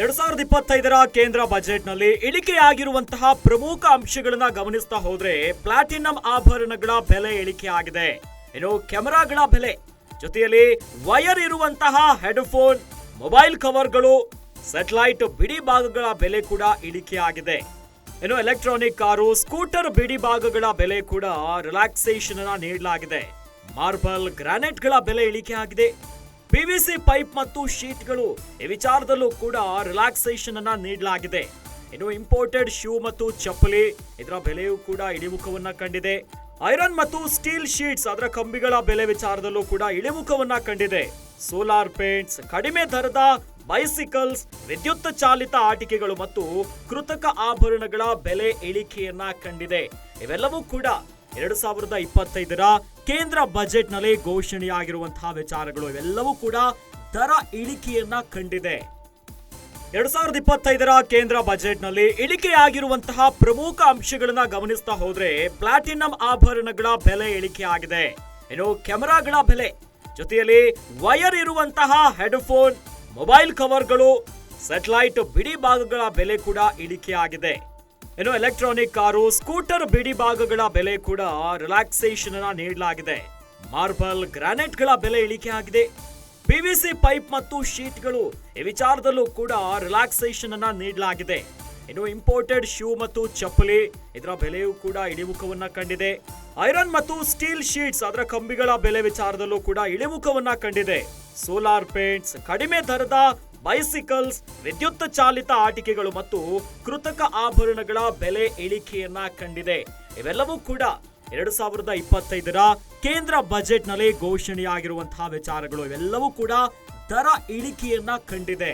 2025ರ ಕೇಂದ್ರ ಬಜೆಟ್ನಲ್ಲಿ ಇಳಿಕೆಯಾಗಿರುವಂತಹ ಪ್ರಮುಖ ಅಂಶಗಳನ್ನ ಗಮನಿಸ್ತಾ ಹೋದ್ರೆ ಪ್ಲಾಟಿನಂ ಆಭರಣಗಳ ಬೆಲೆ ಇಳಿಕೆಯಾಗಿದೆ. ಇನ್ನು ಕ್ಯಾಮೆರಾಗಳ ಬೆಲೆ ಜೊತೆಯಲ್ಲಿ ವೈರ್ ಇರುವಂತಹ ಹೆಡ್ಫೋನ್, ಮೊಬೈಲ್ ಕವರ್ಗಳು, ಸ್ಯಾಟಲೈಟ್ ಬಿಡಿ ಭಾಗಗಳ ಬೆಲೆ ಕೂಡ ಇಳಿಕೆಯಾಗಿದೆ. ಇನ್ನು ಎಲೆಕ್ಟ್ರಾನಿಕ್ ಕಾರು, ಸ್ಕೂಟರ್ ಬಿಡಿ ಭಾಗಗಳ ಬೆಲೆ ಕೂಡ ರಿಲ್ಯಾಕ್ಸೇಷನ್ ಅನ್ನ ನೀಡಲಾಗಿದೆ. ಮಾರ್ಬಲ್, ಗ್ರಾನೈಟ್ಗಳ ಬೆಲೆ ಇಳಿಕೆಯಾಗಿದೆ. ಪಿವಿಸಿ ಪೈಪ್ ಮತ್ತು ಶೀಟ್ಗಳು ಈ ವಿಚಾರದಲ್ಲೂ ಕೂಡ ರಿಲ್ಯಾಕ್ಸೇಷನ್ ಅನ್ನ ನೀಡಲಾಗಿದೆ. ಇನ್ನು ಇಂಪೋರ್ಟೆಡ್ ಶೂ ಮತ್ತು ಚಪ್ಪಲಿ ಇದರ ಬೆಲೆಯೂ ಕೂಡ ಇಳಿಮುಖವನ್ನ ಕಂಡಿದೆ. ಐರನ್ ಮತ್ತು ಸ್ಟೀಲ್ ಶೀಟ್ಸ್ ಅದರ ಕಂಬಿಗಳ ಬೆಲೆ ವಿಚಾರದಲ್ಲೂ ಕೂಡ ಇಳಿಮುಖವನ್ನ ಕಂಡಿದೆ. ಸೋಲಾರ್ ಪೇಂಟ್ಸ್, ಕಡಿಮೆ ದರದ ಬೈಸಿಕಲ್ಸ್, ವಿದ್ಯುತ್ ಚಾಲಿತ ಆಟಿಕೆಗಳು ಮತ್ತು ಕೃತಕ ಆಭರಣಗಳ ಬೆಲೆ ಇಳಿಕೆಯನ್ನ ಕಂಡಿದೆ. ಇವೆಲ್ಲವೂ ಕೂಡ 2025ರ ಕೇಂದ್ರ ಬಜೆಟ್ ನಲ್ಲಿ ಘೋಷಣೆಯಾಗಿರುವಂತಹ ವಿಚಾರಗಳು. ಇವೆಲ್ಲವೂ ಕೂಡ ದರ ಇಳಿಕೆಯನ್ನ ಕಂಡಿದೆ. 2025ರ ಕೇಂದ್ರ ಬಜೆಟ್ ನಲ್ಲಿ ಇಳಿಕೆಯಾಗಿರುವಂತಹ ಪ್ರಮುಖ ಅಂಶಗಳನ್ನ ಗಮನಿಸ್ತಾ ಹೋದ್ರೆ ಪ್ಲಾಟಿನಂ ಆಭರಣಗಳ ಬೆಲೆ ಇಳಿಕೆಯಾಗಿದೆ. ಇನ್ನು ಕ್ಯಾಮೆರಾಗಳ ಬೆಲೆ ಜೊತೆಯಲ್ಲಿ ವೈರ್ ಇರುವಂತಹ ಹೆಡ್ಫೋನ್, ಮೊಬೈಲ್ ಕವರ್ಗಳು, ಸ್ಯಾಟಲೈಟ್ ಬಿಡಿ ಭಾಗಗಳ ಬೆಲೆ ಕೂಡ ಇಳಿಕೆಯಾಗಿದೆ. ಇನ್ನು ಎಲೆಕ್ಟ್ರಾನಿಕ್ ಕಾರು, ಸ್ಕೂಟರ್ ಬಿಡಿ ಭಾಗಗಳ ಬೆಲೆ ಕೂಡ ರಿಲ್ಯಾಕ್ಸೇಷನ್ ಅನ್ನ ನೀಡಲಾಗಿದೆ. ಮಾರ್ಬಲ್, ಗ್ರಾನೈಟ್ಗಳ ಬೆಲೆ ಇಳಿಕೆಯಾಗಿದೆ. ಪಿವಿಸಿ ಪೈಪ್ ಮತ್ತು ಶೀಟ್ಗಳು ಈ ವಿಚಾರದಲ್ಲೂ ಕೂಡ ರಿಲ್ಯಾಕ್ಸೇಷನ್ ಅನ್ನ ನೀಡಲಾಗಿದೆ. ಇನ್ನು ಇಂಪೋರ್ಟೆಡ್ ಶೂ ಮತ್ತು ಚಪ್ಪಲಿ ಇದರ ಬೆಲೆಯೂ ಕೂಡ ಇಳಿಮುಖವನ್ನ ಕಂಡಿದೆ. ಐರನ್ ಮತ್ತು ಸ್ಟೀಲ್ ಶೀಟ್ಸ್ ಅದರ ಕಂಬಿಗಳ ಬೆಲೆ ವಿಚಾರದಲ್ಲೂ ಕೂಡ ಇಳಿಮುಖವನ್ನ ಕಂಡಿದೆ. ಸೋಲಾರ್ ಪೇಂಟ್ಸ್, ಕಡಿಮೆ ದರದ ಬೈಸಿಕಲ್ಸ್, ವಿದ್ಯುತ್ ಚಾಲಿತ ಆಟಿಕೆಗಳು ಮತ್ತು ಕೃತಕ ಆಭರಣಗಳ ಬೆಲೆ ಇಳಿಕೆಯನ್ನ ಕಂಡಿದೆ. ಇವೆಲ್ಲವೂ ಕೂಡ 2025ರ ಕೇಂದ್ರ ಬಜೆಟ್ ನಲ್ಲಿ ಘೋಷಣೆಯಾಗಿರುವಂತಹ ವಿಚಾರಗಳು. ಇವೆಲ್ಲವೂ ಕೂಡ ದರ ಇಳಿಕೆಯನ್ನ ಕಂಡಿದೆ.